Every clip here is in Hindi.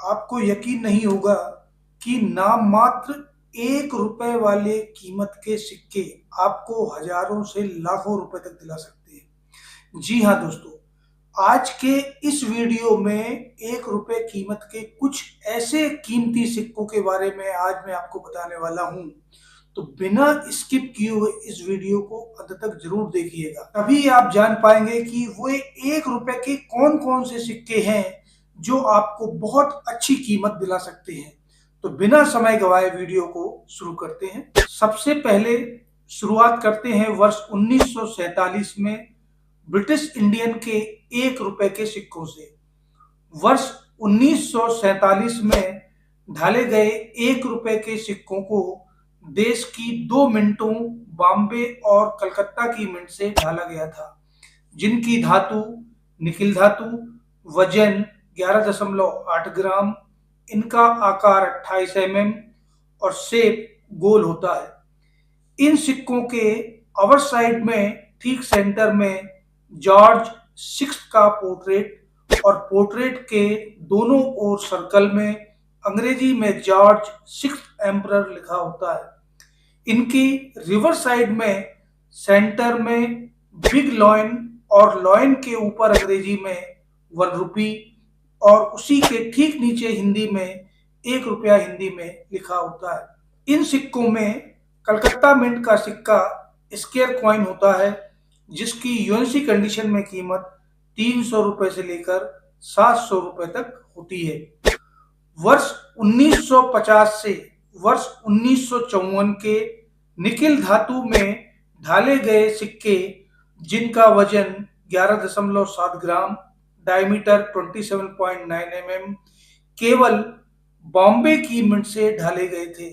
आपको यकीन नहीं होगा कि नाम मात्र 1 रुपए वाले कीमत के सिक्के आपको हजारों से लाखों रुपए तक दिला सकते हैं। जी हाँ दोस्तों, आज के इस वीडियो में 1 रुपए कीमत के कुछ ऐसे कीमती सिक्कों के बारे में आज मैं आपको बताने वाला हूँ। तो बिना स्किप किए हुए इस वीडियो को अंत तक जरूर देखिएगा, तभी आप जान पाएंगे कि वो 1 रुपए के कौन कौन से सिक्के हैं जो आपको बहुत अच्छी कीमत दिला सकते हैं। तो बिना समय गवाए वीडियो को शुरू करते हैं। सबसे पहले शुरुआत करते हैं वर्ष 1947 में ब्रिटिश इंडियन के 1 रुपए के सिक्कों से। वर्ष 1947 में ढाले गए 1 रुपए के सिक्कों को देश की 2 मिंटों बॉम्बे और कलकत्ता की मिंट से ढाला गया था, जिनकी धातु निकिल धातु, वजन 11.8 ग्राम, इनका आकार 28 mm और शेप गोल होता है। इन सिक्कों के अवर साइड में ठीक सेंटर में जॉर्ज सिक्स्थ का पोर्ट्रेट और पोर्ट्रेट के दोनों ओर सर्कल में अंग्रेजी में जॉर्ज सिक्स्थ एम्परर लिखा होता है। इनकी रिवर साइड में सेंटर में बिग लॉयन और लॉयन के ऊपर अंग्रेजी में 1 रुपी और उसी के ठीक नीचे हिंदी में 1 रुपया हिंदी में लिखा होता है। इन सिक्कों में कलकत्ता मिंट का सिक्का स्क्वायर कॉइन होता है, जिसकी यूएनसी कंडीशन में कीमत 300 रुपए से लेकर 700 रुपए तक होती है। वर्ष 1950 से वर्ष 1954 के निकिल धातु में ढाले गए सिक्के, जिनका वजन 11.7 ग्राम, डायमीटर 27.9 mm, केवल बॉम्बे की मिंट से ढाले गए थे।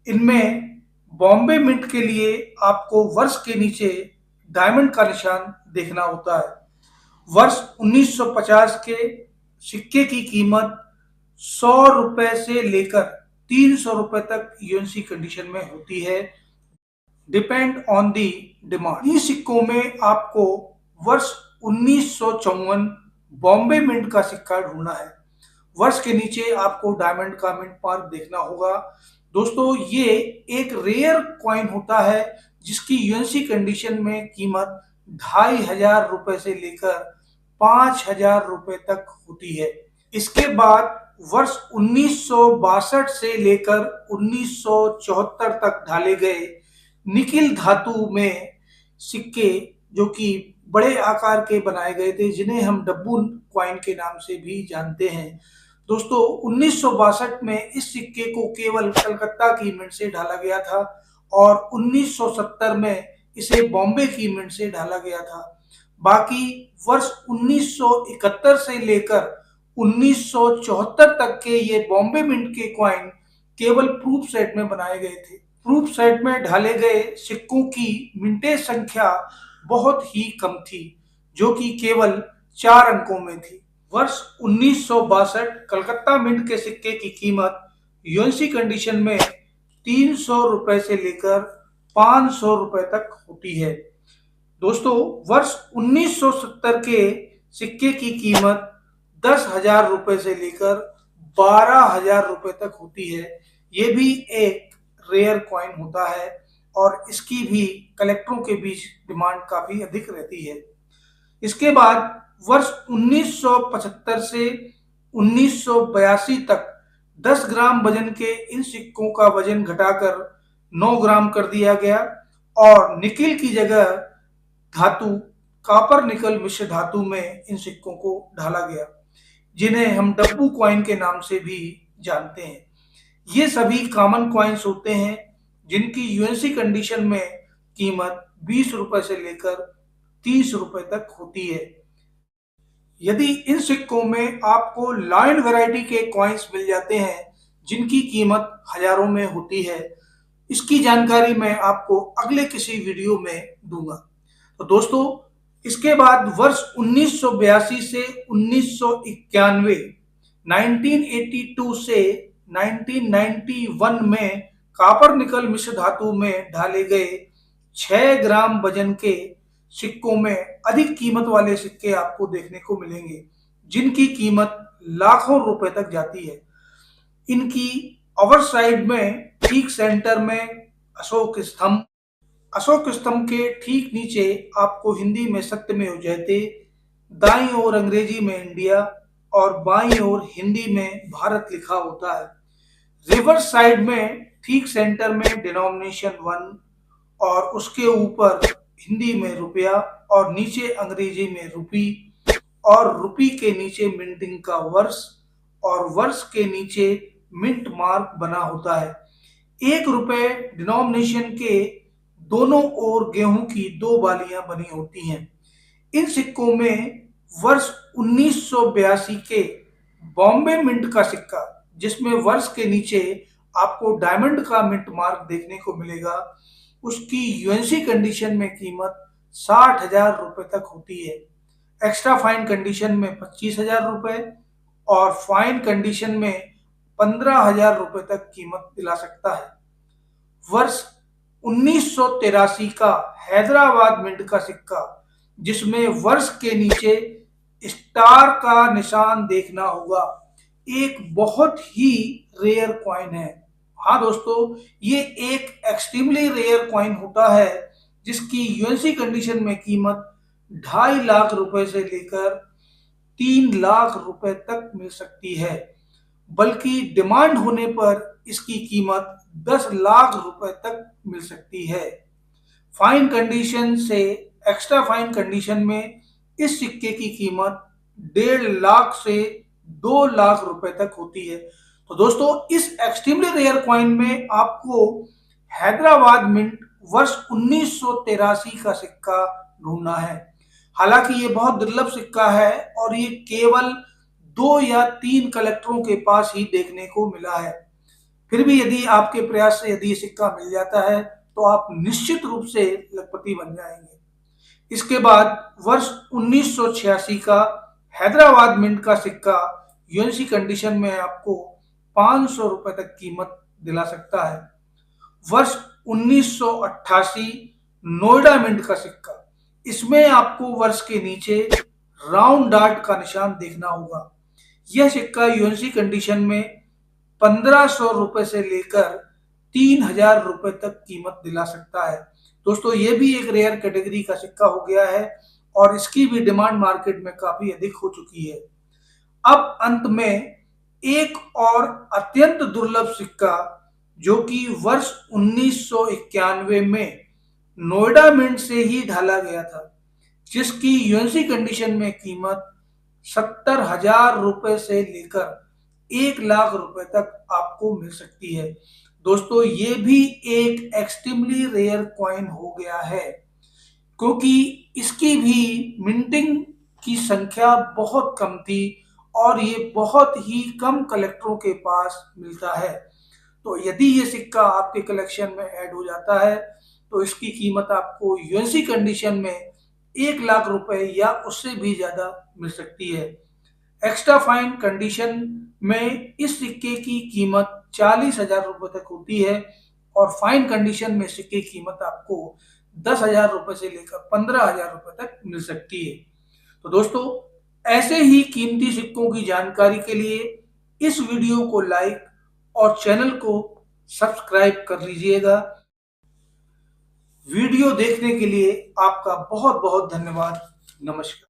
इनमें बॉम्बे मिंट के लिए आपको वर्ष के नीचे डायमंड का निशान देखना होता है। वर्ष 1950 के सिक्के की कीमत 100 रुपए से लेकर 300 रुपए तक यूएनसी कंडीशन में होती है, डिपेंड ऑन दी डिमांड। इन सिक्कों में आपको वर्ष 1954 बॉम्बे मिंट का सिक्का ढूंढना है। वर्ष के नीचे आपको डायमंड का मिंट मार्क देखना होगा। दोस्तों, ये एक रेयर कॉइन होता है जिसकी यूएनसी कंडीशन में कीमत 2500 रुपए से लेकर 5000 रुपए तक होती है। इसके बाद वर्ष 1962 से लेकर 1974 तक ढाले गए निकिल धातु में सिक्के, जो कि बड़े आकार के बनाए गए थे, जिन्हें हम डब्बू कॉइन के नाम से भी जानते हैं। दोस्तों, 1962 में इस सिक्के को केवल कलकत्ता की मिंट से ढाला गया था और 1970 में इसे बॉम्बे की मिंट से ढाला गया था। बाकी वर्ष 1971 से लेकर 1974 तक के ये बॉम्बे मिंट के कॉइन केवल प्रूफ सेट में बनाए गए थे। प्रूफ सेट में ढाले गए सिक्कों की मिंटेज संख्या बहुत ही कम थी, जो कि केवल 4 अंकों में थी। वर्ष 1962 कलकत्ता मिंट के सिक्के की कीमत यूएनसी कंडीशन में 300 रुपए से लेकर 500 रुपए तक होती है। दोस्तों, वर्ष 1970 के सिक्के की कीमत 10,000 रुपए से लेकर 12,000 रुपए तक होती है। ये भी एक रेयर कॉइन होता है और इसकी भी कलेक्टरों के बीच डिमांड काफी अधिक रहती है। इसके बाद वर्ष 1975 से 1982 तक 10 ग्राम वजन के इन सिक्कों का वजन घटाकर 9 ग्राम कर दिया गया और निकिल की जगह धातु कॉपर निकल मिश्र धातु में इन सिक्कों को ढाला गया, जिन्हें हम डब्बू कॉइन के नाम से भी जानते हैं। ये सभी कॉमन कॉइन्स होते हैं जिनकी यूएनसी कंडीशन में कीमत 20 रुपए से लेकर 30 रुपए तक होती है। यदि इन सिक्कों में आपको लायन वैरायटी के कॉइन्स मिल जाते हैं जिनकी कीमत हजारों में होती है, इसकी जानकारी मैं आपको अगले किसी वीडियो में दूंगा। तो दोस्तों, इसके बाद वर्ष 1982 से 1991, 1982 से 1991 में कॉपर निकल मिश्र धातु में ढाले गए 6 ग्राम वजन के सिक्कों में अधिक कीमत वाले सिक्के आपको देखने को मिलेंगे, जिनकी कीमत लाखों रुपए तक जाती है। इनकी ओवर साइड में ठीक सेंटर में अशोक स्तंभ के ठीक नीचे आपको हिंदी में सत्यमेव जयते, दाईं ओर अंग्रेजी में इंडिया और बाईं ओर हिंदी में भारत लिखा होता है। रिवर्स साइड में ठीक सेंटर में डिनोमिनेशन 1 और उसके ऊपर हिंदी में रुपया और नीचे अंग्रेजी में रुपी और रुपी के नीचे मिंटिंग का वर्ष और वर्ष के नीचे मिंट मार्क बना होता है। 1 रुपए डिनोमिनेशन के दोनों ओर गेहूं की 2 बालियां बनी होती हैं। इन सिक्कों में वर्ष 1982 के बॉम्बे मिंट का सिक्का, जिसमें वर्ष के नीचे आपको डायमंड का मिंट मार्क देखने को मिलेगा, उसकी यूएनसी कंडीशन में कीमत 60,000 रुपए तक होती है। एक्स्ट्रा फाइन कंडीशन में 25,000 रुपए और फाइन कंडीशन में 15,000 रुपए तक कीमत दिला सकता है। वर्ष 1983 का हैदराबाद मिंट का सिक्का, जिसमें वर्ष के नीचे स्टार का निशान देखना होगा, एक बहुत ही रेयर कॉइन है। हाँ दोस्तों, ये एक एक्सट्रीमली रेयर कॉइन होता है जिसकी यूएनसी कंडीशन में कीमत 2.5 लाख रुपए से लेकर 3 लाख रुपए तक मिल सकती है, बल्कि डिमांड होने पर इसकी कीमत 10 लाख रुपए तक मिल सकती है। फाइन कंडीशन से एक्स्ट्रा फाइन कंडीशन में इस सिक्के की कीमत 1.5 लाख से 2 लाख रुपए तक होती है। तो दोस्तों, इस एक्सट्रीमली रेयर कॉइन में आपको हैदराबाद मिंट वर्ष 1983 का सिक्का ढूंढना है। हालांकि ये बहुत दुर्लभ सिक्का है और ये केवल 2 या 3 कलेक्टरों के पास ही देखने को मिला है। फिर भी यदि आपके प्रयास से यदि ये सिक्का मिल जाता है तो आप निश्चित रूप से लखपति बन जाएंगे। इसके बाद वर्ष 1986 का हैदराबाद मिंट का सिक्का यूएनसी कंडीशन में आपको 500 रुपए तक कीमत दिला सकता है। वर्ष 1988 नोएडा मिंट का सिक्का, इसमें आपको वर्ष के नीचे राउंड डार्ट का निशान देखना होगा। यह सिक्का यूएनसी कंडीशन में 1500 रुपए से लेकर 3,000 रुपए तक कीमत दिला सकता है। दोस्तों, ये भी एक रेयर कैटेगरी का सिक्का हो गया है और इसकी भी डिमांड मार्केट में काफी अधिक हो चुकी है। अब अंत में एक और अत्यंत दुर्लभ सिक्का, जो कि वर्ष 1991 में नोएडा मिंट से ही ढाला गया था, जिसकी यूएनसी कंडीशन में कीमत 70,000 रुपए से लेकर 1 लाख रुपए तक आपको मिल सकती है। दोस्तों, ये भी एक एक्सट्रीमली रेयर कॉइन हो गया है, क्योंकि इसकी भी मिंटिंग की संख्या बहुत कम थी और ये बहुत ही कम कलेक्टरों के पास मिलता है। तो यदि ये सिक्का आपके कलेक्शन में ऐड हो जाता है तो इसकी कीमत आपको यूएनसी कंडीशन में 1 लाख रुपए या उससे भी ज्यादा मिल सकती है। एक्स्ट्रा फाइन कंडीशन में इस सिक्के की कीमत 40,000 रुपए तक होती है और फाइन कंडीशन में सिक्के की कीमत आपको 10,000 रुपए से लेकर 15,000 रुपए तक मिल सकती है। तो दोस्तों, ऐसे ही कीमती सिक्कों की जानकारी के लिए इस वीडियो को लाइक और चैनल को सब्सक्राइब कर लीजिएगा। वीडियो देखने के लिए आपका बहुत बहुत धन्यवाद। नमस्कार।